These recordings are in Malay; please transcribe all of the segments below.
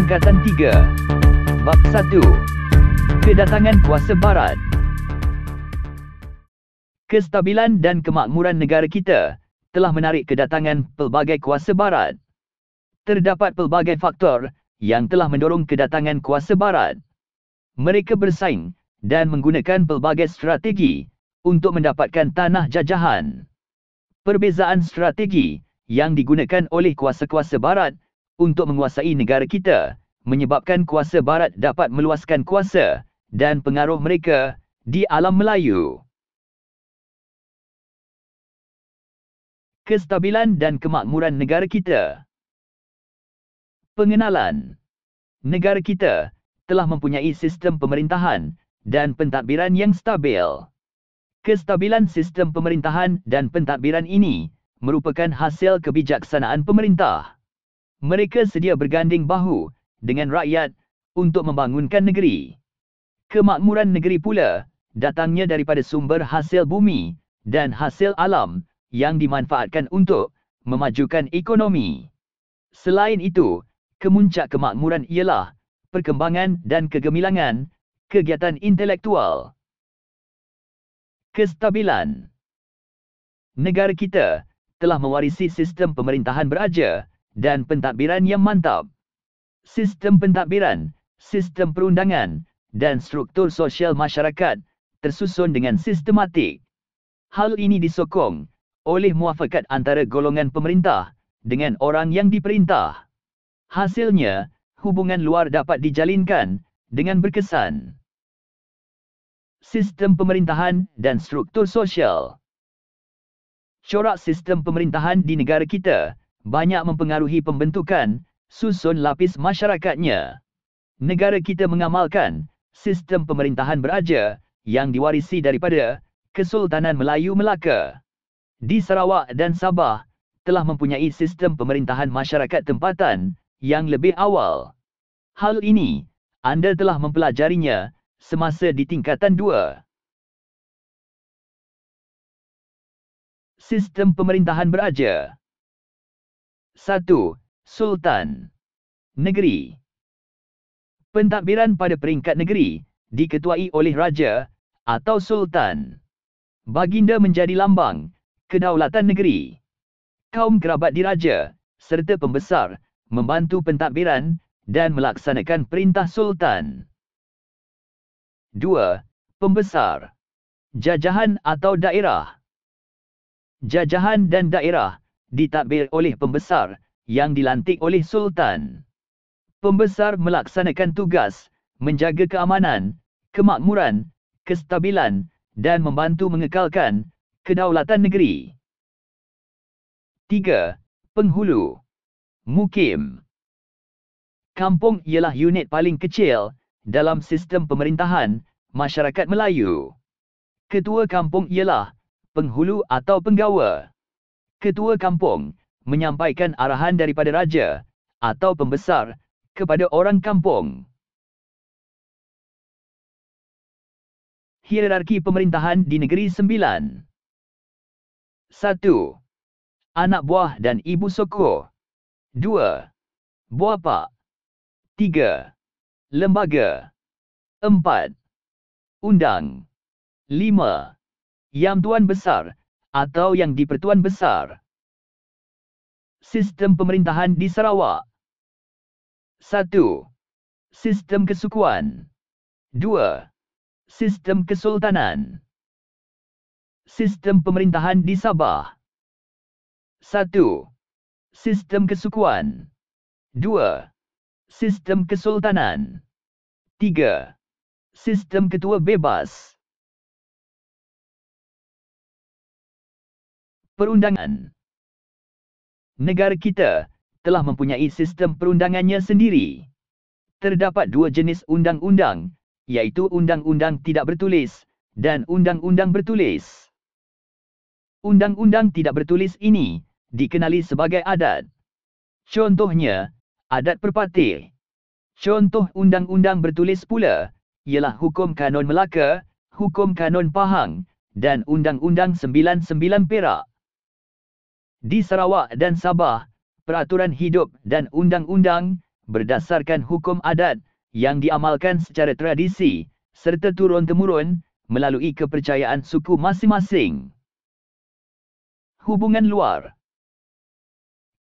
Tingkatan 3. Bab 1. Kedatangan kuasa barat. Kestabilan dan kemakmuran negara kita telah menarik kedatangan pelbagai kuasa barat. Terdapat pelbagai faktor yang telah mendorong kedatangan kuasa barat. Mereka bersaing dan menggunakan pelbagai strategi untuk mendapatkan tanah jajahan. Perbezaan strategi yang digunakan oleh kuasa-kuasa barat untuk menguasai negara kita menyebabkan kuasa barat dapat meluaskan kuasa dan pengaruh mereka di alam Melayu. Kestabilan dan kemakmuran negara kita. Pengenalan. Negara kita telah mempunyai sistem pemerintahan dan pentadbiran yang stabil. Kestabilan sistem pemerintahan dan pentadbiran ini merupakan hasil kebijaksanaan pemerintah. Mereka sedia berganding bahu dengan rakyat untuk membangunkan negeri. Kemakmuran negeri pula datangnya daripada sumber hasil bumi dan hasil alam yang dimanfaatkan untuk memajukan ekonomi. Selain itu, kemuncak kemakmuran ialah perkembangan dan kegemilangan kegiatan intelektual. Kestabilan. Negara kita telah mewarisi sistem pemerintahan beraja dan pentadbiran yang mantap. Sistem pentadbiran, sistem perundangan dan struktur sosial masyarakat tersusun dengan sistematik. Hal ini disokong oleh muafakat antara golongan pemerintah dengan orang yang diperintah. Hasilnya, hubungan luar dapat dijalinkan dengan berkesan. Sistem pemerintahan dan struktur sosial. Corak sistem pemerintahan di negara kita banyak mempengaruhi pembentukan susun lapis masyarakatnya. Negara kita mengamalkan sistem pemerintahan beraja yang diwarisi daripada Kesultanan Melayu Melaka. Di Sarawak dan Sabah telah mempunyai sistem pemerintahan masyarakat tempatan yang lebih awal. Hal ini anda telah mempelajarinya semasa di tingkatan 2. Sistem pemerintahan beraja. 1. Sultan. Negeri. Pentadbiran pada peringkat negeri diketuai oleh raja atau sultan. Baginda menjadi lambang kedaulatan negeri. Kaum kerabat diraja serta pembesar membantu pentadbiran dan melaksanakan perintah sultan. 2. Pembesar. Jajahan atau daerah. Jajahan dan daerah ditadbir oleh pembesar yang dilantik oleh sultan. Pembesar melaksanakan tugas menjaga keamanan, kemakmuran, kestabilan dan membantu mengekalkan kedaulatan negeri. 3. Penghulu. Mukim. Kampung ialah unit paling kecil dalam sistem pemerintahan masyarakat Melayu. Ketua kampung ialah penghulu atau penggawa. Ketua kampung menyampaikan arahan daripada raja atau pembesar kepada orang kampung. Hierarki pemerintahan di Negeri Sembilan. 1. Anak buah dan ibu soko. 2. Buapak. 3. Lembaga. 4. Undang. 5. Yang Tuan Besar atau yang di-Pertuan Besar. Sistem pemerintahan di Sarawak. 1. Sistem kesukuan. 2. Sistem kesultanan. Sistem pemerintahan di Sabah. 1. Sistem kesukuan. 2. Sistem kesultanan. 3. Sistem ketua bebas. Perundangan. Negara kita telah mempunyai sistem perundangannya sendiri. Terdapat dua jenis undang-undang, iaitu undang-undang tidak bertulis dan undang-undang bertulis. Undang-undang tidak bertulis ini dikenali sebagai adat. Contohnya, adat perpatih. Contoh undang-undang bertulis pula ialah Hukum Kanun Melaka, Hukum Kanun Pahang dan Undang-Undang 99 Perak. Di Sarawak dan Sabah, peraturan hidup dan undang-undang berdasarkan hukum adat yang diamalkan secara tradisi serta turun-temurun melalui kepercayaan suku masing-masing. Hubungan luar.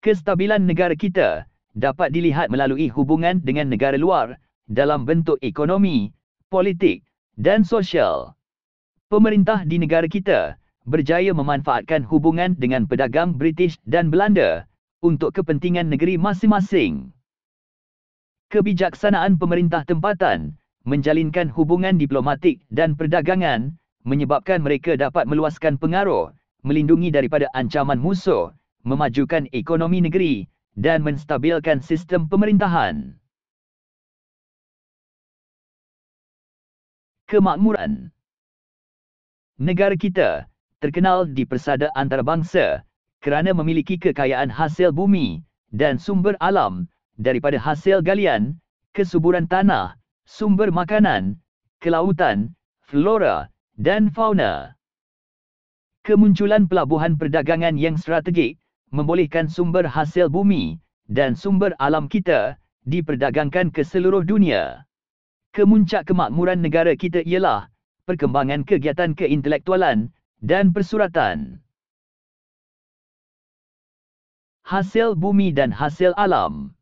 Kestabilan negara kita dapat dilihat melalui hubungan dengan negara luar dalam bentuk ekonomi, politik dan sosial. Pemerintah di negara kita berjaya memanfaatkan hubungan dengan pedagang British dan Belanda untuk kepentingan negeri masing-masing. Kebijaksanaan pemerintah tempatan menjalinkan hubungan diplomatik dan perdagangan menyebabkan mereka dapat meluaskan pengaruh, melindungi daripada ancaman musuh, memajukan ekonomi negeri dan menstabilkan sistem pemerintahan. Kemakmuran. Negara kita terkenal di persada antarabangsa kerana memiliki kekayaan hasil bumi dan sumber alam daripada hasil galian, kesuburan tanah, sumber makanan, kelautan, flora dan fauna. Kemunculan pelabuhan perdagangan yang strategik membolehkan sumber hasil bumi dan sumber alam kita diperdagangkan ke seluruh dunia. Kemuncak kemakmuran negara kita ialah perkembangan kegiatan keintelektualan dan persuratan. Hasil bumi dan hasil alam.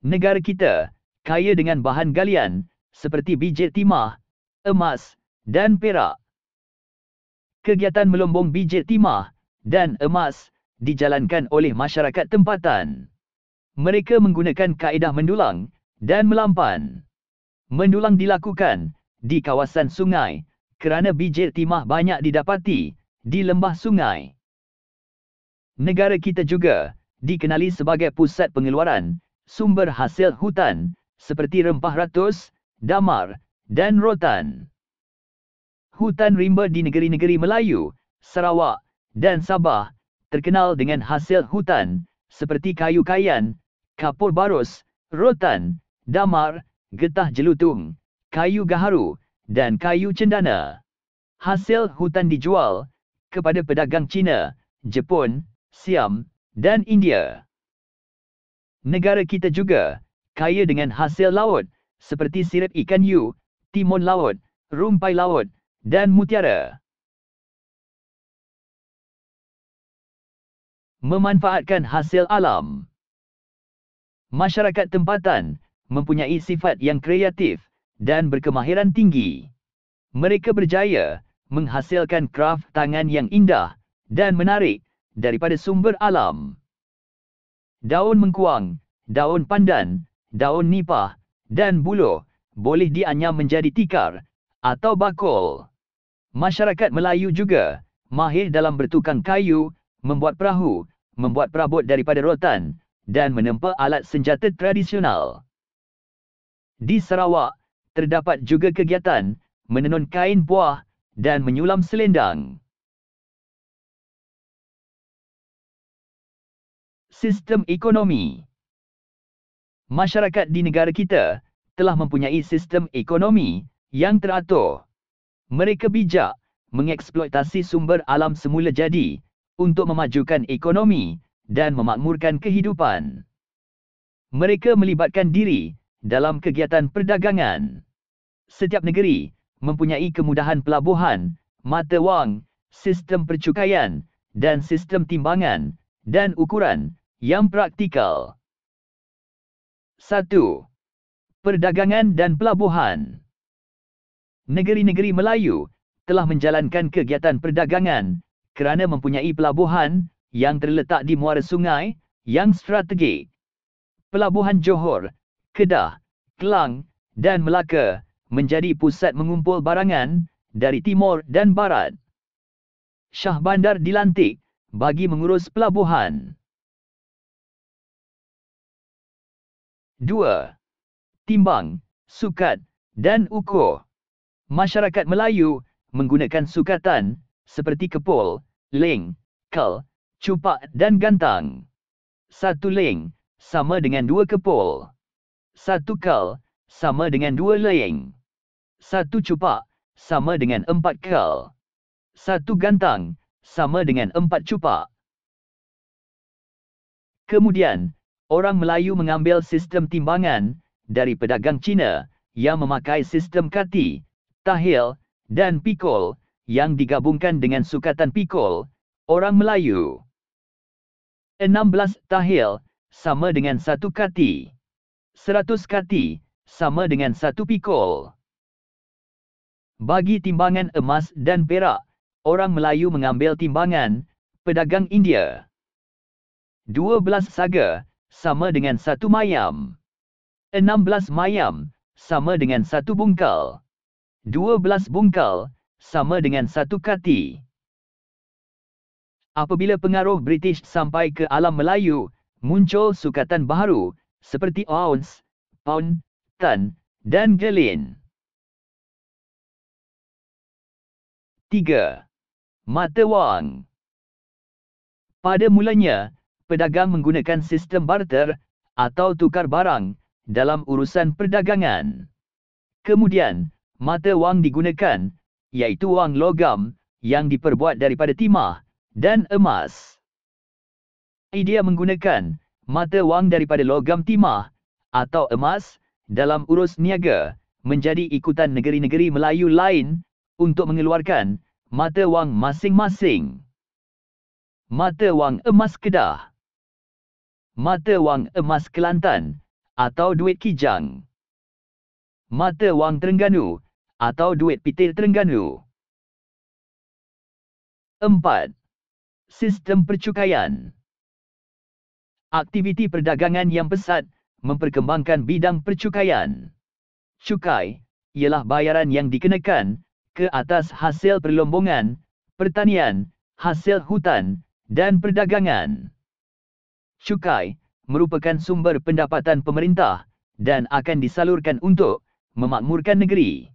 Negara kita kaya dengan bahan galian seperti biji timah, emas dan perak. Kegiatan melombong biji timah dan emas dijalankan oleh masyarakat tempatan. Mereka menggunakan kaedah mendulang dan melampan. Mendulang dilakukan di kawasan sungai kerana biji timah banyak didapati di lembah sungai. Negara kita juga dikenali sebagai pusat pengeluaran sumber hasil hutan seperti rempah ratus, damar dan rotan. Hutan rimba di negeri-negeri Melayu, Sarawak dan Sabah terkenal dengan hasil hutan seperti kayu kayan, kapur barus, rotan, damar, getah jelutung, kayu gaharu dan kayu cendana. Hasil hutan dijual kepada pedagang Cina, Jepun, Siam dan India. Negara kita juga kaya dengan hasil laut seperti sirip ikan hiu, timun laut, rumpai laut dan mutiara. Memanfaatkan hasil alam. Masyarakat tempatan mempunyai sifat yang kreatif dan berkemahiran tinggi. Mereka berjaya menghasilkan kraf tangan yang indah dan menarik daripada sumber alam. Daun mengkuang, daun pandan, daun nipah dan buluh boleh dianyam menjadi tikar atau bakul. Masyarakat Melayu juga mahir dalam bertukang kayu, membuat perahu, membuat perabot daripada rotan dan menempa alat senjata tradisional. Di Sarawak, terdapat juga kegiatan menenun kain puah dan menyulam selendang. Sistem ekonomi. Masyarakat di negara kita telah mempunyai sistem ekonomi yang teratur. Mereka bijak mengeksploitasi sumber alam semula jadi untuk memajukan ekonomi dan memakmurkan kehidupan. Mereka melibatkan diri dalam kegiatan perdagangan. Setiap negeri mempunyai kemudahan pelabuhan, mata wang, sistem percukaian dan sistem timbangan dan ukuran yang praktikal. 1. Perdagangan dan pelabuhan. Negeri-negeri Melayu telah menjalankan kegiatan perdagangan kerana mempunyai pelabuhan yang terletak di muara sungai yang strategik. Pelabuhan Johor, Kedah, Klang dan Melaka menjadi pusat mengumpul barangan dari timur dan barat. Shah Bandar dilantik bagi mengurus pelabuhan. 2. Timbang, sukat dan ukur. Masyarakat Melayu menggunakan sukatan seperti kepul, leng, kal, cupak dan gantang. 1 leng sama dengan 2 kepul. 1 kal sama dengan 2 leng. 1 cupak sama dengan 4 kal. 1 gantang sama dengan 4 cupak. Kemudian, orang Melayu mengambil sistem timbangan dari pedagang Cina yang memakai sistem kati, tahil, dan pikul yang digabungkan dengan sukatan pikul, orang Melayu. 16 tahil sama dengan 1 kati. 100 kati sama dengan 1 pikul. Bagi timbangan emas dan perak, orang Melayu mengambil timbangan pedagang India. 12 saga sama dengan 1 mayam. 16 mayam sama dengan 1 bungkal. 12 bungkal sama dengan 1 kati. Apabila pengaruh British sampai ke alam Melayu, muncul sukatan baharu seperti ounce, pound, tan, dan gelin. 3. Mata wang. Pada mulanya, pedagang menggunakan sistem barter atau tukar barang dalam urusan perdagangan. Kemudian, mata wang digunakan, iaitu wang logam yang diperbuat daripada timah dan emas. Idea menggunakan mata wang daripada logam timah atau emas dalam urus niaga menjadi ikutan negeri-negeri Melayu lain untuk mengeluarkan mata wang masing-masing. Mata wang emas Kedah. Mata wang emas Kelantan atau duit kijang. Mata wang Terengganu atau duit pitil Terengganu. 4. Sistem percukaian. Aktiviti perdagangan yang pesat memperkembangkan bidang percukaian. Cukai ialah bayaran yang dikenakan ke atas hasil perlombongan, pertanian, hasil hutan, dan perdagangan. Cukai merupakan sumber pendapatan pemerintah dan akan disalurkan untuk memakmurkan negeri.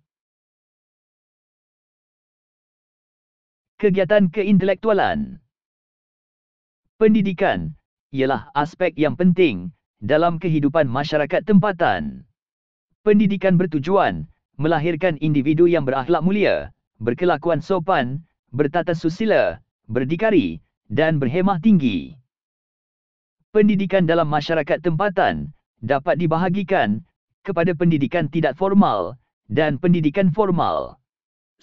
Kegiatan keintelektualan. Pendidikan ialah aspek yang penting dalam kehidupan masyarakat tempatan. Pendidikan bertujuan melahirkan individu yang berakhlak mulia, berkelakuan sopan, bertata susila, berdikari, dan berhemah tinggi. Pendidikan dalam masyarakat tempatan dapat dibahagikan kepada pendidikan tidak formal dan pendidikan formal.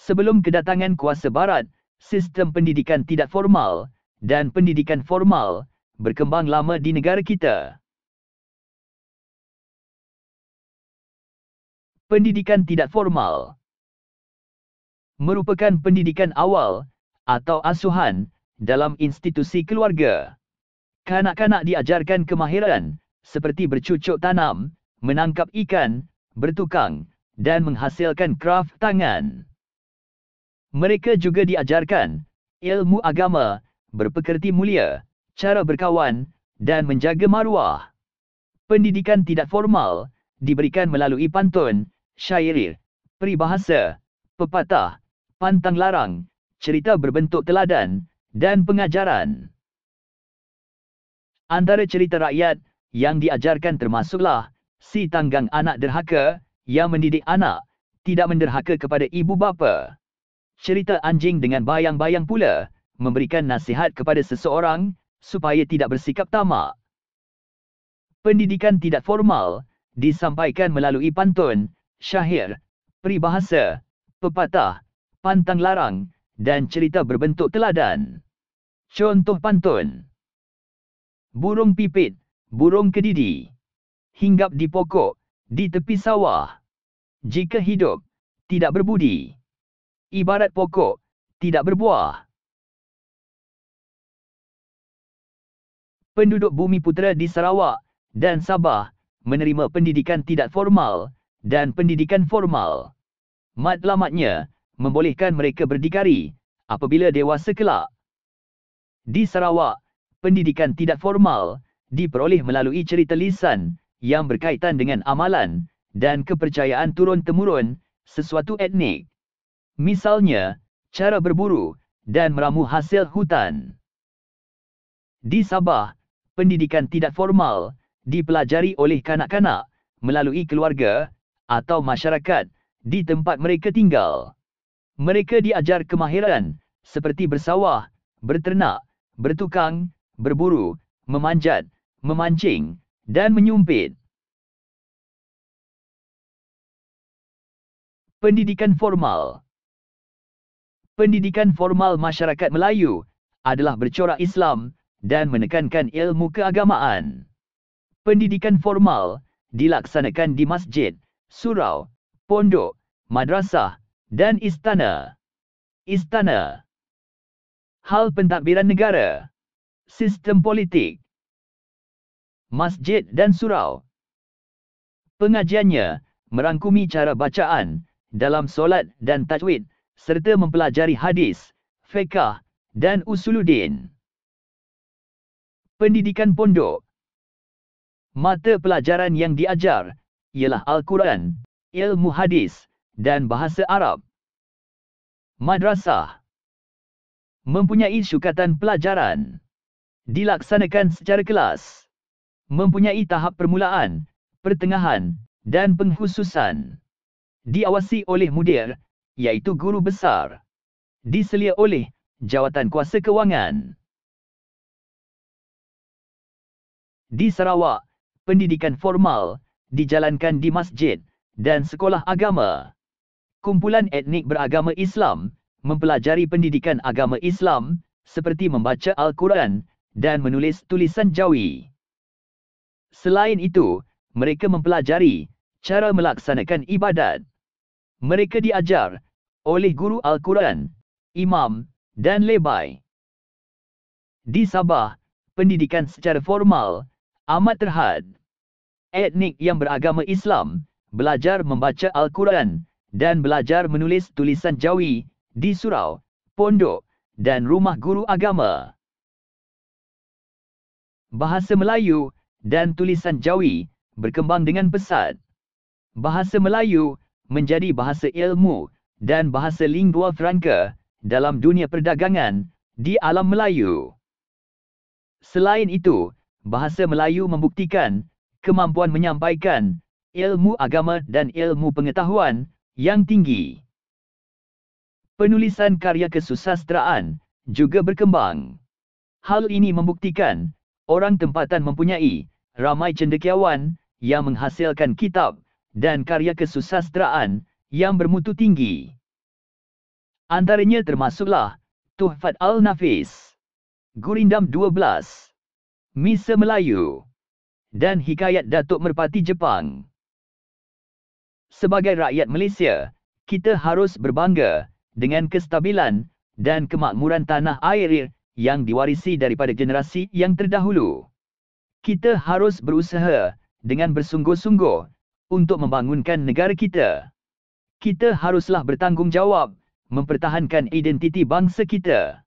Sebelum kedatangan kuasa barat, sistem pendidikan tidak formal dan pendidikan formal berkembang lama di negara kita. Pendidikan tidak formal merupakan pendidikan awal atau asuhan dalam institusi keluarga. Kanak-kanak diajarkan kemahiran seperti bercucuk tanam, menangkap ikan, bertukang, dan menghasilkan kraf tangan. Mereka juga diajarkan ilmu agama, berpekerti mulia, cara berkawan, dan menjaga maruah. Pendidikan tidak formal diberikan melalui pantun, syair, peribahasa, pepatah, pantang larang, cerita berbentuk teladan, dan pengajaran. Antara cerita rakyat yang diajarkan termasuklah Si Tanggang Anak Derhaka yang mendidik anak tidak menderhaka kepada ibu bapa. Cerita Anjing dengan Bayang-Bayang pula memberikan nasihat kepada seseorang supaya tidak bersikap tamak. Pendidikan tidak formal disampaikan melalui pantun, syair, peribahasa, pepatah, pantang larang, dan cerita berbentuk teladan. Contoh pantun. Burung pipit, burung kedidi. Hinggap di pokok, di tepi sawah. Jika hidup, tidak berbudi. Ibarat pokok, tidak berbuah. Penduduk Bumiputera di Sarawak dan Sabah menerima pendidikan tidak formal dan pendidikan formal. Matlamatnya membolehkan mereka berdikari apabila dewasa kelak. Di Sarawak, pendidikan tidak formal diperoleh melalui cerita lisan yang berkaitan dengan amalan dan kepercayaan turun-temurun sesuatu etnik. Misalnya, cara berburu dan meramu hasil hutan. Di Sabah, pendidikan tidak formal dipelajari oleh kanak-kanak melalui keluarga atau masyarakat di tempat mereka tinggal. Mereka diajar kemahiran seperti bersawah, berternak, bertukang, berburu, memanjat, memancing, dan menyumpit. Pendidikan formal. Pendidikan formal masyarakat Melayu adalah bercorak Islam dan menekankan ilmu keagamaan. Pendidikan formal dilaksanakan di masjid, surau, pondok, madrasah, dan istana. Istana. Hal pentadbiran negara. Sistem politik. Masjid dan surau. Pengajiannya merangkumi cara bacaan dalam solat dan tajwid serta mempelajari hadis, fiqh dan usuluddin. Pendidikan pondok. Mata pelajaran yang diajar ialah Al-Quran, ilmu hadis dan bahasa Arab. Madrasah. Mempunyai sukatan pelajaran. Dilaksanakan secara kelas. Mempunyai tahap permulaan, pertengahan dan pengkhususan. Diawasi oleh mudir, iaitu guru besar. Diselia oleh Jawatan Kuasa Kewangan. Di Sarawak, pendidikan formal dijalankan di masjid dan sekolah agama. Kumpulan etnik beragama Islam mempelajari pendidikan agama Islam seperti membaca Al-Quran dan menulis tulisan Jawi. Selain itu, mereka mempelajari cara melaksanakan ibadat. Mereka diajar oleh guru Al-Quran, imam dan lebay. Di Sabah, pendidikan secara formal amat terhad. Etnik yang beragama Islam belajar membaca Al-Quran dan belajar menulis tulisan Jawi di surau, pondok dan rumah guru agama. Bahasa Melayu dan tulisan Jawi berkembang dengan pesat. Bahasa Melayu menjadi bahasa ilmu dan bahasa lingua franca dalam dunia perdagangan di alam Melayu. Selain itu, bahasa Melayu membuktikan kemampuan menyampaikan ilmu agama dan ilmu pengetahuan yang tinggi. Penulisan karya kesusastraan juga berkembang. Hal ini membuktikan orang tempatan mempunyai ramai cendekiawan yang menghasilkan kitab dan karya kesusastraan yang bermutu tinggi. Antaranya termasuklah Tuhfat Al-Nafis, Gurindam 12, Misa Melayu, dan Hikayat Datuk Merpati Jepang. Sebagai rakyat Malaysia, kita harus berbangga dengan kestabilan dan kemakmuran tanah air yang diwarisi daripada generasi yang terdahulu. Kita harus berusaha dengan bersungguh-sungguh untuk membangunkan negara kita. Kita haruslah bertanggungjawab mempertahankan identiti bangsa kita.